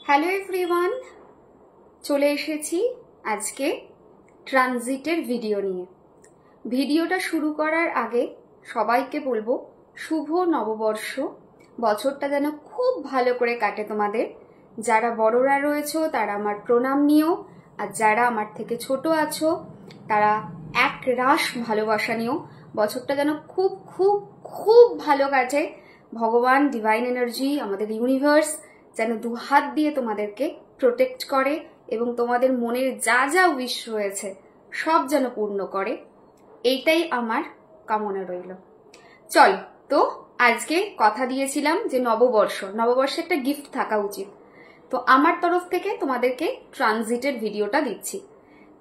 Hello everyone, চলে এসেছি আজকে ট্রানজিটের ভিডিও নিয়ে। ভিডিওটা শুরু করার আগে সবাইকে বলবো শুভ নববর্ষ। বছরটা যেন খুব ভালো করে কাটে তোমাদের। যারা বড়রা রয়েছো তারা আমার প্রণাম নিও, আর যারা আমার থেকে ছোট আছো তারা এক রাশ ভালোবাসা নিও। বছরটা যেন খুব খুব খুব ভালো কাটে। ভগবান, ডিভাইন এনার্জি, আমাদের ইউনিভার্স যেন দু হাত দিয়ে তোমাদেরকে প্রোটেক্ট করে এবং তোমাদের মনের যা যা উইশ রয়েছে সব যেন পূর্ণ করে, এইটাই আমার কামনা রইল। চল তো, আজকে কথা দিয়েছিলাম যে নববর্ষে একটা গিফট থাকা উচিত। তো আমার তরফ থেকে তোমাদেরকে ট্রানজিটের ভিডিওটা দিচ্ছি।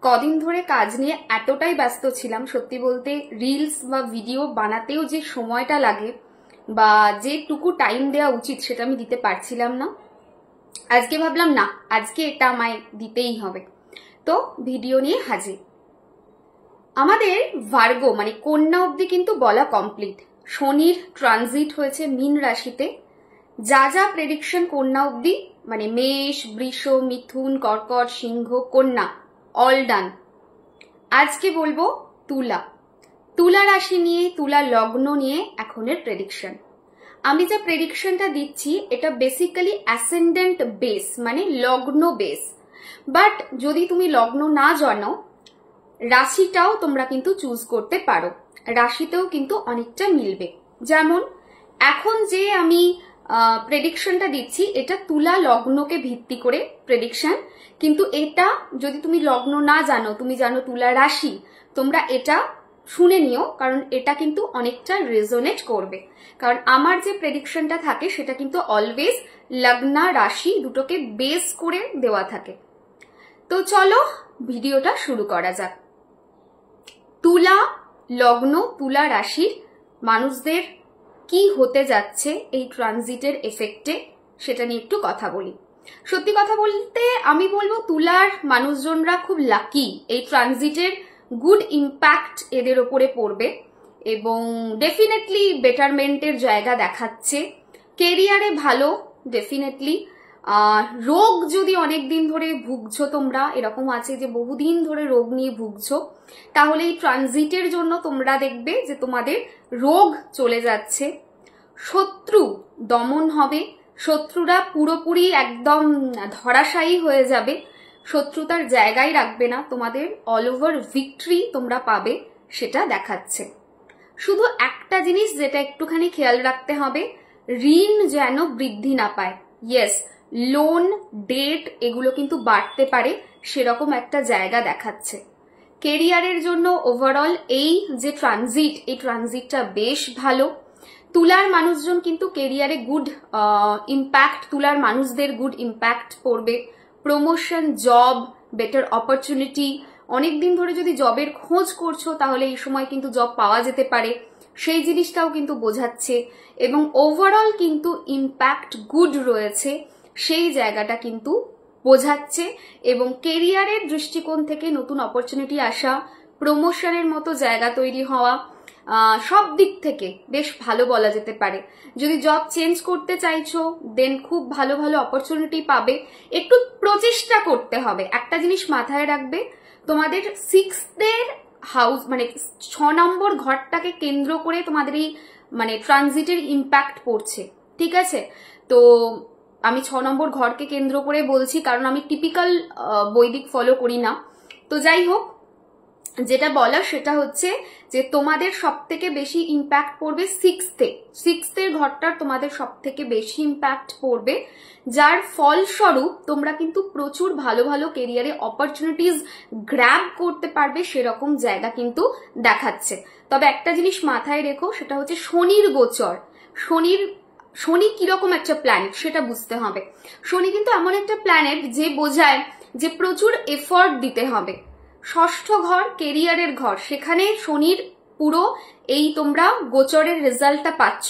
কদিন ধরে কাজ নিয়ে এতটাই ব্যস্ত ছিলাম, সত্যি বলতে রিলস বা ভিডিও বানাতেও যে সময়টা লাগে বা যেটুকু টাইম দেওয়া উচিত সেটা আমি দিতে পারছিলাম না। আজকে ভাবলাম না, আজকে এটা আমায় দিতেই হবে, তো ভিডিও নিয়ে হাজির। আমাদের ভার্গো মানে কন্যা অবধি কিন্তু বলা কমপ্লিট। শনির ট্রানজিট হয়েছে মীন রাশিতে। যা যা প্রেডিকশন কন্যা অবধি মানে মেষ, বৃষ, মিথুন, কর্কট, সিংহ, কন্যা অল ডান। আজকে বলবো তুলা রাশি নিয়ে, তুলা লগ্ন নিয়ে এখনের প্রেডিকশন। আমি যে প্রেডিকশনটা দিচ্ছি এটা বেসিক্যালি অ্যাসেন্ডেন্ট বেস মানে লগ্ন বেস, বাট যদি তুমি লগ্ন না জানো রাশিটাও তোমরা কিন্তু চুজ করতে পারো। রাশিতেও কিন্তু অনেকটা মিলবে। যেমন এখন যে আমি প্রেডিকশনটা দিচ্ছি এটা তুলা লগ্নকে ভিত্তি করে প্রেডিকশন, কিন্তু এটা যদি তুমি লগ্ন না জানো, তুমি জানো তুলা রাশি, তোমরা এটা শুনে নিও, কারণ এটা কিন্তু অনেকটা রেজোনেট করবে। কারণ আমার যে প্রেডিকশনটা থাকে সেটা কিন্তু অলওয়েজ লগ্না রাশি দুটোকে বেস করে দেওয়া থাকে। তো চলো ভিডিওটা শুরু করা যাক। তুলা লগ্ন, তুলা রাশির মানুষদের কি হতে যাচ্ছে এই ট্রানজিটের এফেক্টে সেটা নিয়ে একটু কথা বলি। সত্যি কথা বলতে আমি বলবো তুলার মানুষজনরা খুব লাকি। এই ট্রানজিটের গুড ইম্প্যাক্ট এদের ওপরে পড়বে এবং ডেফিনেটলি বেটারমেন্টের জায়গা দেখাচ্ছে। কেরিয়ারে ভালো ডেফিনেটলি। রোগ যদি অনেক দিন ধরে ভুগছো, তোমরা এরকম আছে যে বহুদিন ধরে রোগ নিয়ে ভুগছো, তাহলে এই ট্রানজিটের জন্য তোমরা দেখবে যে তোমাদের রোগ চলে যাচ্ছে। শত্রু দমন হবে, শত্রুরা পুরোপুরি একদম ধরাশায়ী হয়ে যাবে, শত্রুতার জায়গায় রাখবে না, তোমাদের অল ওভার ভিক্টরি তোমরা পাবে, সেটা দেখাচ্ছে। শুধু একটা জিনিস যেটা একটুখানি খেয়াল রাখতে হবে, ঋণ যেন বৃদ্ধি না পায়। ইয়েস, লোন, ডেট এগুলো কিন্তু বাড়তে পারে, সেরকম একটা জায়গা দেখাচ্ছে। কেরিয়ারের জন্য ওভারঅল এই যে ট্রানজিট, এই ট্রানজিটটা বেশ ভালো। তুলার মানুষজন কিন্তু কেরিয়ারে গুড ইম্প্যাক্ট, তুলার মানুষদের গুড ইম্প্যাক্ট পড়বে। Promotion, job, better opportunity. অনেকদিন ধরে যদি জবের খোঁজ করছো তাহলে এই সময় কিন্তু জব পাওয়া যেতে পারে, সেই জিনিসটাও কিন্তু বোঝাচ্ছে। এবং ওভারঅল কিন্তু ইম্প্যাক্ট গুড রয়েছে, সেই জায়গাটা কিন্তু বোঝাচ্ছে। এবং কেরিয়ারের দৃষ্টিকোণ থেকে নতুন অপরচুনিটি আসা, প্রমোশনের মতো জায়গা তৈরি হওয়া, সব দিক থেকে বেশ ভালো বলা যেতে পারে। যদি জব চেঞ্জ করতে চাইছো দেন খুব ভালো ভালো অপরচুনিটি পাবে। একটু প্রচেষ্টা করতে হবে। একটা জিনিস মাথায় রাখবে, তোমাদের 6th হাউস মানে 6 নম্বর ঘরটাকে কেন্দ্র করে তোমাদের এই মানে ট্রানজিটের ইম্প্যাক্ট পড়ছে, ঠিক আছে? তো আমি 6 নম্বর ঘরকে কেন্দ্র করে বলছি কারণ আমি টিপিক্যাল বৈদিক ফলো করি না। তো যাই হোক, যেটা বলা সেটা হচ্ছে যে তোমাদের সব থেকে বেশি ইম্প্যাক্ট পড়বে 6th ঘরটার তোমাদের সব থেকে বেশি ইম্প্যাক্ট পড়বে, যার ফলস্বরূপ তোমরা কিন্তু প্রচুর ভালো ভালো কেরিয়ারে অপরচুনিটিস গ্র্যাব করতে পারবে, সেরকম জায়গা কিন্তু দেখাচ্ছে। তবে একটা জিনিস মাথায় রেখো, সেটা হচ্ছে শনির গোচর। শনি কিরকম একটা প্ল্যানেট সেটা বুঝতে হবে। শনি কিন্তু এমন একটা প্ল্যানেট যে বোঝায় যে প্রচুর এফর্ট দিতে হবে। 6ষ্ঠ ঘর কেরিয়ারের ঘর, সেখানে শনির পুরো এই তোমরা গোচরের রেজাল্টটা পাচ্ছ,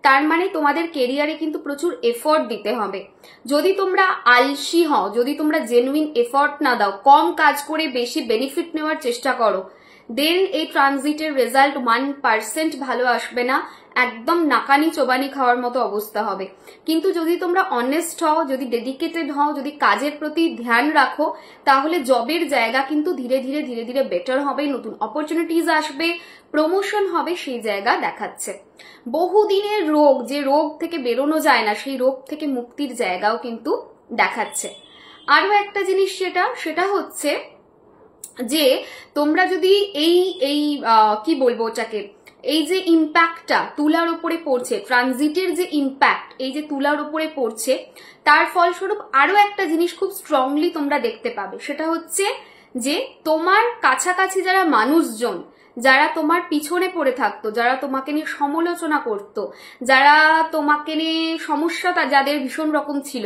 তার মানে তোমাদের কেরিয়ারে কিন্তু প্রচুর এফর্ট দিতে হবে। যদি তোমরা আলসি হও, যদি তোমরা জেনুইন এফর্ট না দাও, কম কাজ করে বেশি বেনিফিট নেওয়ার চেষ্টা করো, দেন এই ট্রানজিটের রেজাল্ট 1% ভালো আসবে না, একদম নাকানি চোবানি খাওয়ার মতো অবস্থা হবে। কিন্তু যদি তোমরা অনেস্ট হও, যদি ডেডিকেটেড হও, যদি কাজের প্রতি ধ্যান রাখো, তাহলে জবের জায়গা কিন্তু ধীরে ধীরে ধীরে ধীরে বেটার হবে, নতুন অপরচুনিটিজ আসবে, প্রমোশন হবে, সেই জায়গা দেখাচ্ছে। বহুদিনের রোগ, যে রোগ থেকে বেরোনো যায় না, সেই রোগ থেকে মুক্তির জায়গাও কিন্তু দেখাচ্ছে। আরো একটা জিনিস সেটা হচ্ছে যে তোমরা যদি এই কি বলবো ওটাকে, এই যে ইম্প্যাক্টটা তুলার উপরে পড়ছে, ট্রানজিটের যে ইম্প্যাক্ট এই যে তুলার উপরে পড়ছে, তার ফলস্বরূপ আরো একটা জিনিস খুব স্ট্রংলি তোমরা দেখতে পাবে। সেটা হচ্ছে যে তোমার কাছাকাছি যারা মানুষজন, যারা তোমার পিছনে পড়ে থাকতো, যারা তোমাকে নিয়ে সমালোচনা করতো, যারা তোমাকে নিয়ে সমস্যা যাদের ভীষণ রকম ছিল,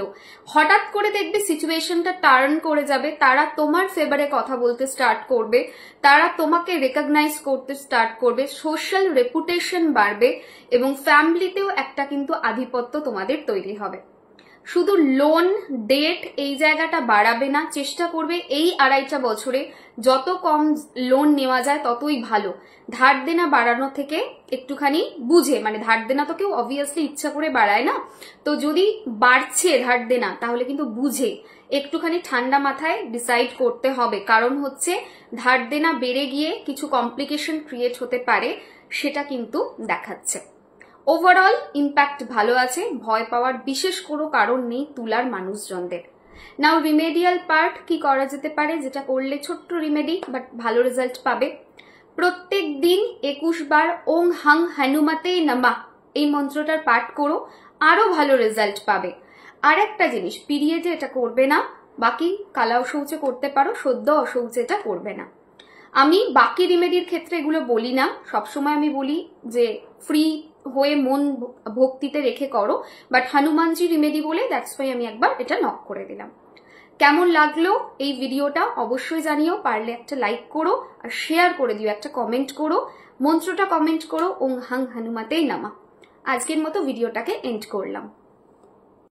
হঠাৎ করে দেখবে সিচুয়েশনটা টার্ন করে যাবে, তারা তোমার ফেভারে কথা বলতে স্টার্ট করবে, তারা তোমাকে রেকগনাইজ করতে স্টার্ট করবে, সোশ্যাল রেপুটেশন বাড়বে এবং ফ্যামিলিতেও একটা কিন্তু আধিপত্য তোমাদের তৈরি হবে। শুধু লোন ডেট এই জায়গাটা বাড়াবে না, চেষ্টা করবে এই 2.5টা বছরে যত কম লোন নেওয়া যায় ততই ভালো। ধার দেনা বাড়ানো থেকে একটুখানি বুঝে, মানে ধার দেনা তো কেউ অবভিয়াসলি ইচ্ছা করে বাড়ায় না, তো যদি বাড়ছে ধার দেনা তাহলে কিন্তু বুঝে একটুখানি ঠান্ডা মাথায় ডিসাইড করতে হবে। কারণ হচ্ছে ধার দেনা বেড়ে গিয়ে কিছু কমপ্লিকেশন ক্রিয়েট হতে পারে, সেটা কিন্তু দেখাচ্ছে। ওভারঅল ইম্প্যাক্ট ভালো আছে, ভয় পাওয়ার বিশেষ কোনো কারণ নেই তুলার মানুষজনদের। নাও রিমেডিয়াল পার্ট কি করা যেতে পারে, যেটা করলে ছোট্ট রিমেডি বাট ভালো রেজাল্ট পাবে। প্রত্যেক দিন 21 বার ওং হাং হনুমতে নমঃ এই মন্ত্রটার পাঠ করো, আরো ভালো রেজাল্ট পাবে। আর একটা জিনিস, পিরিয়ডে এটা করবে না, বাকি কালা অশৌচে করতে পারো, সদ্য অশৌচে এটা করবে না। আমি বাকি রিমেডির ক্ষেত্রে এগুলো বলি না, সবসময় আমি বলি যে ফ্রি হয়ে মন ভক্তিতে রেখে করো, বাট হনুমানজি রিমেডি বলে দ্যাটস ওয়াই আমি একবার এটা নক করে দিলাম। কেমন লাগলো এই ভিডিওটা অবশ্যই জানিও, পারলে একটা লাইক করো আর শেয়ার করে দিও, একটা কমেন্ট করো, মন্ত্রটা কমেন্ট করো ওং হাং হনুমতে নমঃ। আজকের মতো ভিডিওটাকে এন্ড করলাম।